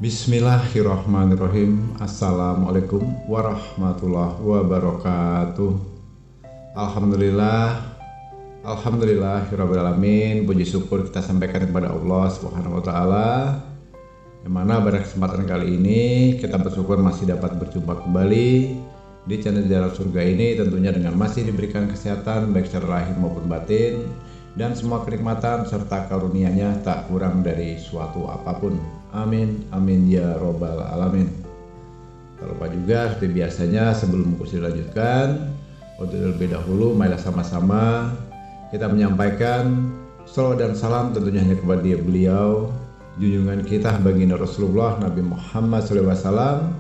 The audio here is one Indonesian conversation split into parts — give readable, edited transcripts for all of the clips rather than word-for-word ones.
Bismillahirrahmanirrahim. Assalamualaikum warahmatullahi wabarakatuh. Alhamdulillahirrabbilalamin. Puji syukur kita sampaikan kepada Allah Subhanahu wa ta'ala, yang mana pada kesempatan kali ini kita bersyukur masih dapat berjumpa kembali di channel Jalan Surga ini, tentunya dengan masih diberikan kesehatan baik secara lahir maupun batin, dan semua kenikmatan serta karunia-Nya tak kurang dari suatu apapun. Amin, amin ya robbal alamin. Tak lupa juga seperti biasanya, sebelum kursi dilanjutkan, untuk lebih dahulu marilah sama-sama kita menyampaikan salawat dan salam tentunya hanya kepada beliau, junjungan kita baginda Rasulullah Nabi Muhammad SAW,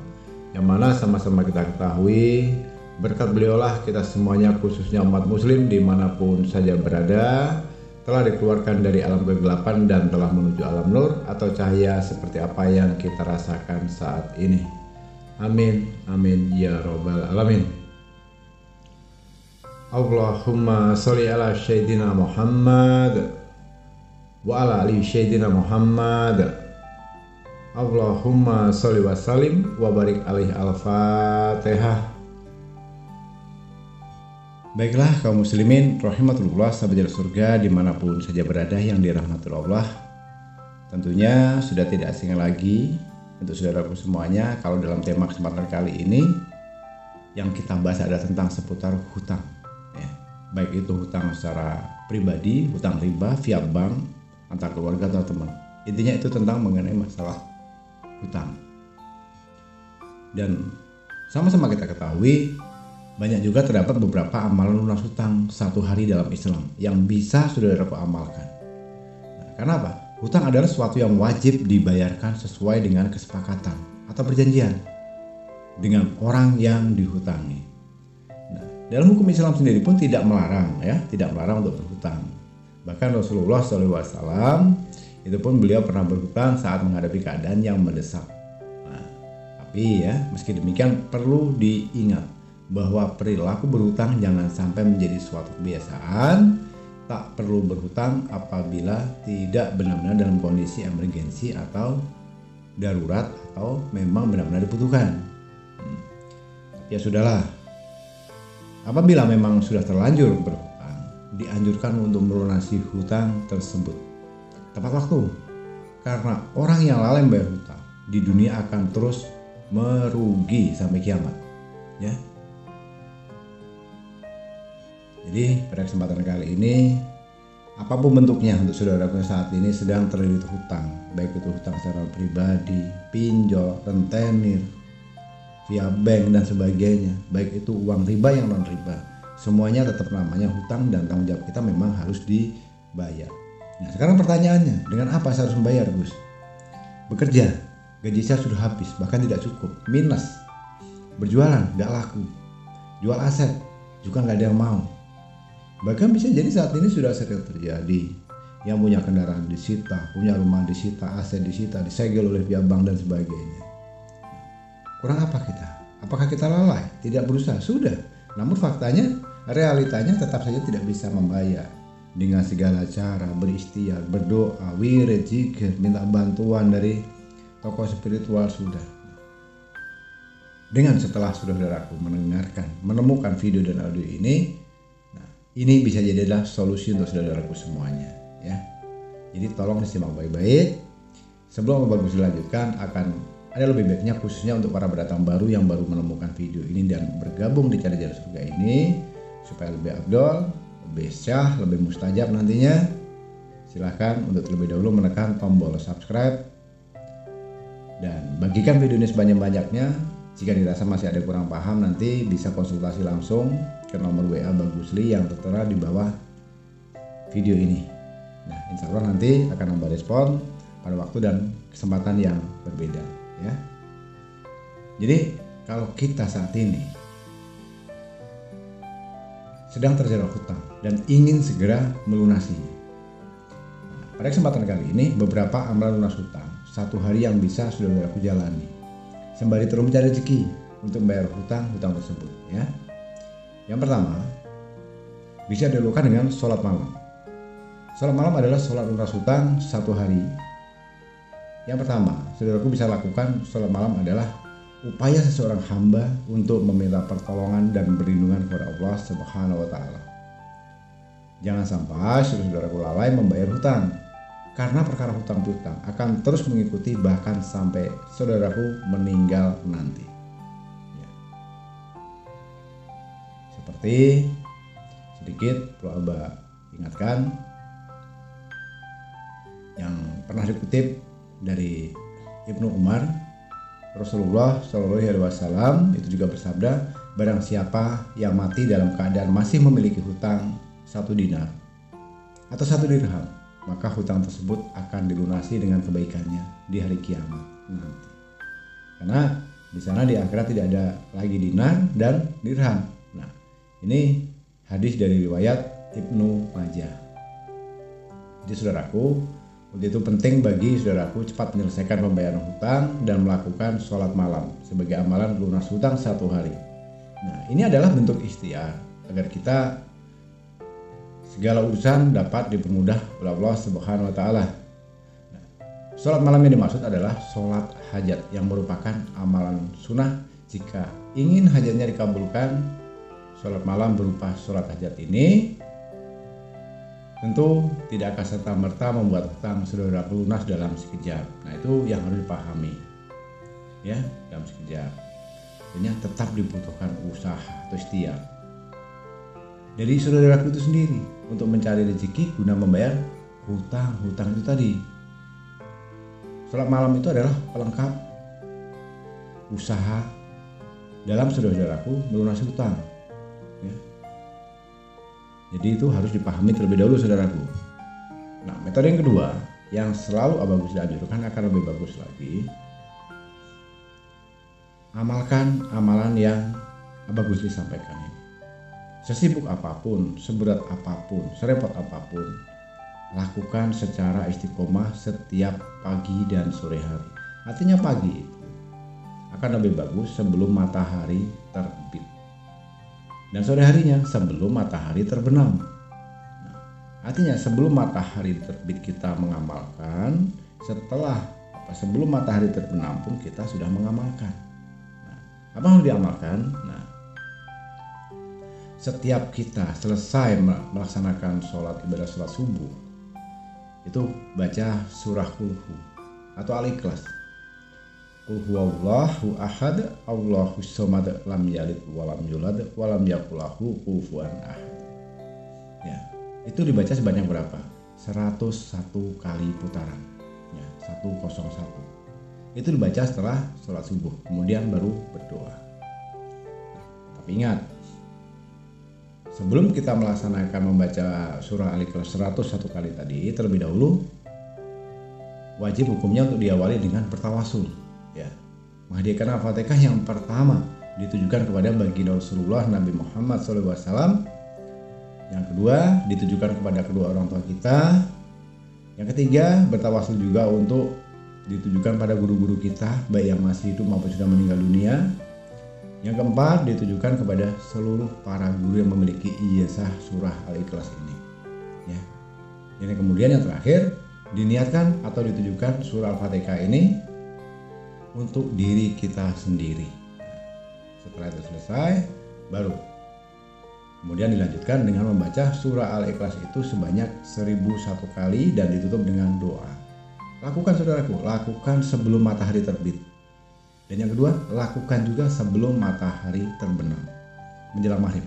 yang mana sama-sama kita ketahui berkat beliaulah kita semuanya, khususnya umat muslim dimanapun saja berada, telah dikeluarkan dari alam kegelapan dan telah menuju alam nur atau cahaya seperti apa yang kita rasakan saat ini. Amin, amin ya robbal alamin. Allahumma sholli ala sayyidina Muhammad wa ala ali sayyidina Muhammad. Allahumma sholli wa sallim wa barik alaihi. Al-Fatihah. Baiklah kaum muslimin rahimatullah, sahabat Jalan Surga dimanapun saja berada yang dirahmati Allah, tentunya sudah tidak asing lagi untuk saudaraku semuanya kalau dalam tema kesempatan kali ini yang kita bahas adalah tentang seputar hutang ya. Baik itu hutang secara pribadi, hutang riba via bank, antar keluarga atau teman. Intinya itu tentang mengenai masalah hutang. Dan sama-sama kita ketahui banyak juga terdapat beberapa amalan lunas hutang satu hari dalam Islam yang bisa saudaraku amalkan. Nah, karena apa? Hutang adalah sesuatu yang wajib dibayarkan sesuai dengan kesepakatan atau perjanjian dengan orang yang dihutangi. Nah, dalam hukum Islam sendiri pun tidak melarang untuk berhutang. Bahkan Rasulullah SAW itu pun beliau pernah berhutang saat menghadapi keadaan yang mendesak. Nah, tapi ya meski demikian perlu diingat bahwa perilaku berhutang jangan sampai menjadi suatu kebiasaan. Tak perlu berhutang apabila tidak benar-benar dalam kondisi emergensi atau darurat atau memang benar-benar dibutuhkan. Ya sudahlah, apabila memang sudah terlanjur berhutang, dianjurkan untuk melunasi hutang tersebut tepat waktu, karena orang yang lalai membayar hutang di dunia akan terus merugi sampai kiamat ya. Jadi pada kesempatan kali ini, apapun bentuknya untuk saudaraku saat ini sedang terlilit hutang, baik itu hutang secara pribadi, pinjol, rentenir, via bank dan sebagainya, baik itu uang riba yang non riba, semuanya tetap namanya hutang dan tanggung jawab kita memang harus dibayar. Nah sekarang pertanyaannya, dengan apa saya harus membayar, Gus? Bekerja, gaji saya sudah habis, bahkan tidak cukup, minus. Berjualan, gak laku. Jual aset, juga gak ada yang mau. Bahkan bisa jadi saat ini sudah sering terjadi, yang punya kendaraan disita, punya rumah disita, aset disita, disegel oleh pihak bank dan sebagainya. Kurang apa kita? Apakah kita lalai? Tidak berusaha? Sudah. Namun faktanya, realitanya tetap saja tidak bisa membayar. Dengan segala cara, berikhtiar, berdoa, wirid, zikir, minta bantuan dari tokoh spiritual sudah. Dengan setelah saudaraku menemukan video dan audio ini, ini bisa jadi adalah solusi untuk saudaraku semuanya ya. Jadi tolong disimak baik-baik. Sebelum bagus dilanjutkan, akan ada lebih baiknya khususnya untuk para pendatang baru yang baru menemukan video ini dan bergabung di channel Jalan Surga ini supaya lebih afdol, lebih syah, lebih mustajab nantinya. Silahkan untuk terlebih dahulu menekan tombol subscribe dan bagikan video ini sebanyak-banyaknya. Jika dirasa masih ada kurang paham, nanti bisa konsultasi langsung ke nomor WA Bang Gusli yang tertera di bawah video ini. Nah, insya Allah nanti akan memberi respon pada waktu dan kesempatan yang berbeda ya. Jadi kalau kita saat ini sedang terjerat hutang dan ingin segera melunasinya, pada kesempatan kali ini beberapa amalan lunas hutang 1 hari yang bisa saudaraku jalani sembari terus mencari rezeki untuk membayar hutang tersebut ya. Yang pertama, bisa dilakukan dengan sholat malam. Sholat malam adalah sholat lunas hutang 1 hari. Yang pertama, saudaraku bisa lakukan sholat malam adalah upaya seseorang hamba untuk meminta pertolongan dan perlindungan kepada Allah Subhanahu wa taala. Jangan sampai saudaraku lalai membayar hutang, karena perkara hutang piutang akan terus mengikuti bahkan sampai saudaraku meninggal nanti. Ya. Seperti sedikit perlu Abah ingatkan yang pernah dikutip dari Ibnu Umar, Rasulullah SAW itu juga bersabda, barang siapa yang mati dalam keadaan masih memiliki hutang 1 dinar atau 1 dirham, maka hutang tersebut akan dilunasi dengan kebaikannya di hari kiamat nanti. Karena di sana di akhirat tidak ada lagi dinar dan dirham. Nah, ini hadis dari riwayat Ibnu Majah. Jadi saudaraku, untuk itu penting bagi saudaraku cepat menyelesaikan pembayaran hutang dan melakukan sholat malam sebagai amalan lunas hutang 1 hari. Nah, ini adalah bentuk ikhtiar agar kita segala urusan dapat dipermudah oleh Allah Subhanahu wa taala. Nah, sholat malam yang dimaksud adalah sholat hajat yang merupakan amalan sunnah. Jika ingin hajatnya dikabulkan, sholat malam berupa sholat hajat ini tentu tidak akan serta-merta membuat hutang saudara lunas dalam sekejap. Nah, itu yang harus dipahami ya, dalam sekejap. Ini tetap dibutuhkan usaha atau ikhtiar dari saudaraku itu sendiri untuk mencari rezeki guna membayar hutang-hutang itu tadi. Sholat malam itu adalah pelengkap usaha dalam saudaraku melunasi hutang ya. Jadi itu harus dipahami terlebih dahulu saudaraku. Nah, metode yang kedua yang selalu Abah Gus anjurkan akan lebih bagus lagi, amalkan amalan yang Abah Gus sampaikan ini. Sesibuk apapun, seberat apapun, serepot apapun, lakukan secara istiqomah setiap pagi dan sore hari. Artinya pagi itu akan lebih bagus sebelum matahari terbit, dan sore harinya sebelum matahari terbenam. Nah, artinya sebelum matahari terbit kita mengamalkan, sebelum matahari terbenam pun kita sudah mengamalkan. Nah, apa yang harus diamalkan? Nah, setiap kita selesai melaksanakan ibadah sholat subuh, itu baca surah Qul-Hu atau Al-Ikhlas. Qul huwallahu ahad, Allahus samad, lam yalid walam yulad walam yakul lahu kufuwan ahad. Ya, itu dibaca sebanyak berapa? 101 kali putaran. Ya, 101. Itu dibaca setelah sholat subuh, kemudian baru berdoa. Tapi ingat, sebelum kita melaksanakan membaca surah Al-Ikhlas 101 kali tadi, terlebih dahulu wajib hukumnya untuk diawali dengan bertawasul. Ya, menghadiahkan Al-Fatihah yang pertama ditujukan kepada baginda Rasulullah Nabi Muhammad SAW. Yang kedua ditujukan kepada kedua orang tua kita. Yang ketiga bertawasul juga untuk ditujukan pada guru-guru kita, baik yang masih hidup maupun sudah meninggal dunia. Yang keempat ditujukan kepada seluruh para guru yang memiliki ijazah surah Al-Ikhlas ini. Ya. Dan kemudian yang terakhir diniatkan atau ditujukan surah Al-Fatihah ini untuk diri kita sendiri. Setelah itu selesai, baru kemudian dilanjutkan dengan membaca surah Al-Ikhlas itu sebanyak 1001 kali dan ditutup dengan doa. Lakukan saudaraku, lakukan sebelum matahari terbit. Dan yang kedua, lakukan juga sebelum matahari terbenam, menjelang maghrib.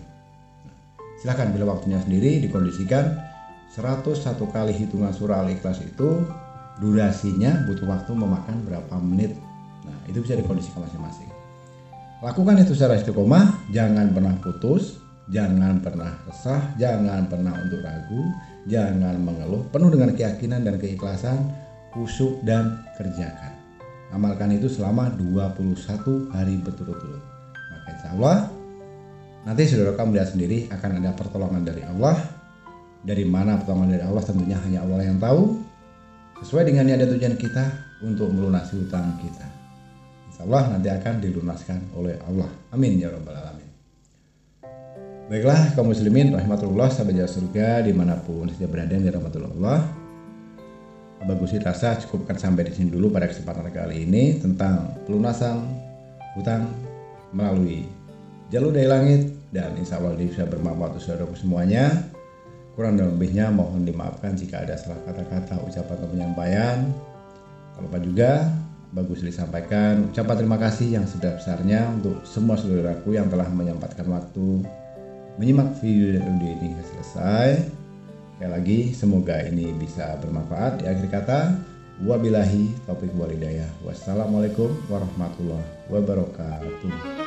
Silakan bila waktunya sendiri dikondisikan 101 kali hitungan surah Al-Ikhlas itu durasinya butuh waktu memakan berapa menit. Nah, itu bisa dikondisikan masing-masing. Lakukan itu secara istiqomah, jangan pernah putus, jangan pernah resah, jangan pernah untuk ragu, jangan mengeluh, penuh dengan keyakinan dan keikhlasan, khusyuk dan kerjakan. Amalkan itu selama 21 hari berturut-turut. Maka insya Allah nanti saudara kamu lihat sendiri akan ada pertolongan dari Allah. Dari mana pertolongan dari Allah tentunya hanya Allah yang tahu. sesuai dengan niat dan tujuan kita untuk melunasi hutang kita. Insya Allah nanti akan dilunaskan oleh Allah. Amin ya rabbal alamin. Baiklah kaum muslimin rahmatullah, sahabat jalan surga dimanapun saja berada di rahmatullah. Bagus rasa cukupkan sampai di sini dulu pada kesempatan kali ini tentang pelunasan hutang melalui jalur dari langit, dan insya Allah bisa bermanfaat untuk saudara semuanya. Kurang dan lebihnya mohon dimaafkan jika ada salah kata-kata, ucapan atau penyampaian. Tak lupa juga bagus disampaikan ucapan terima kasih yang sebesar-besarnya untuk semua saudaraku yang telah menyempatkan waktu menyimak video dan audio ini hingga selesai. Sekali lagi semoga ini bisa bermanfaat. Di akhir kata, wabillahi taufiq wal hidayah. Wassalamualaikum warahmatullahi wabarakatuh.